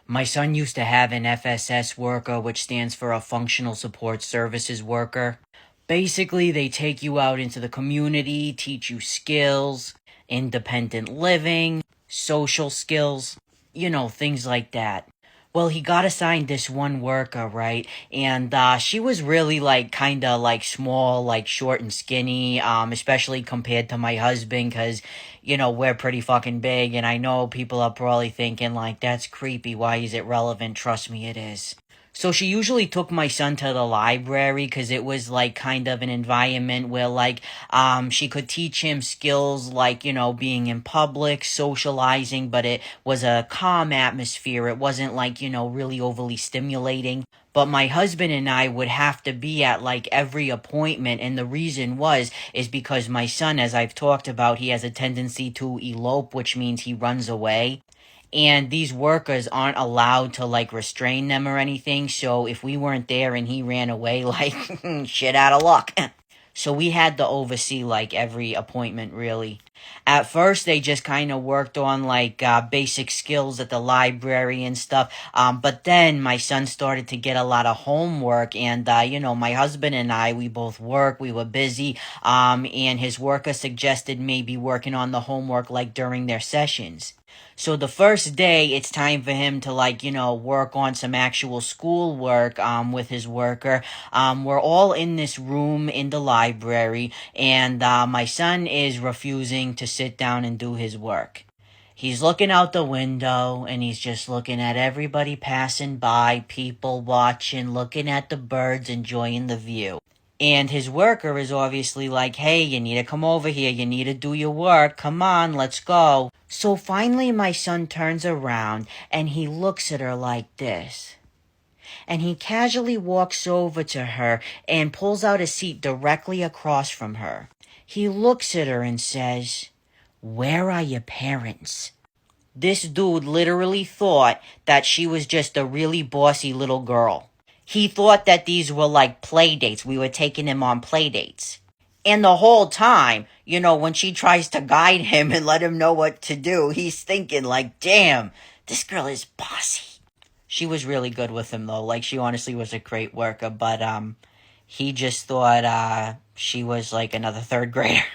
My son used to have an FSS worker, which stands for a functional support services worker. Basically, they take you out into the community, teach you skills, independent living, social skills, things like that. Well, he got assigned this one worker, right? And she was really like kind of like small, like short and skinny, especially compared to my husband, because we're pretty fucking big, and I know people are probably thinking like that's creepy. Why is it relevant? Trust me, it is. So she usually took my son to the library because it was like kind of an environment where like she could teach him skills like, being in public, socializing, but it was a calm atmosphere. It wasn't like, really overly stimulating. But my husband and I would have to be at like every appointment, and the reason is because my son, as I've talked about, he has a tendency to elope, which means he runs away, and these workers aren't allowed to like restrain them or anything. So if we weren't there and he ran away, like shit out of luck. So we had to oversee like every appointment, really. At first, they just kind of worked on like basic skills at the library and stuff. But then my son started to get a lot of homework, and my husband and I, we both work. We were busy. And his worker suggested maybe working on the homework like during their sessions. So the first day, it's time for him to like, work on some actual school work with his worker. We're all in this room in the library, and my son is refusing to sit down and do his work. He's looking out the window, and he's just looking at everybody passing by, people watching, looking at the birds, enjoying the view. And his worker is obviously like, hey, you need to come over here. You need to do your work. Come on, let's go. So finally, my son turns around and he looks at her like this. And he casually walks over to her and pulls out a seat directly across from her. He looks at her and says, "Where are your parents?" This dude literally thought that she was just a really bossy little girl. He thought that these were like play dates. We were taking him on play dates. And the whole time, when she tries to guide him and let him know what to do, he's thinking like, damn, this girl is bossy. She was really good with him though. Like, she honestly was a great worker, but he just thought she was like another third grader.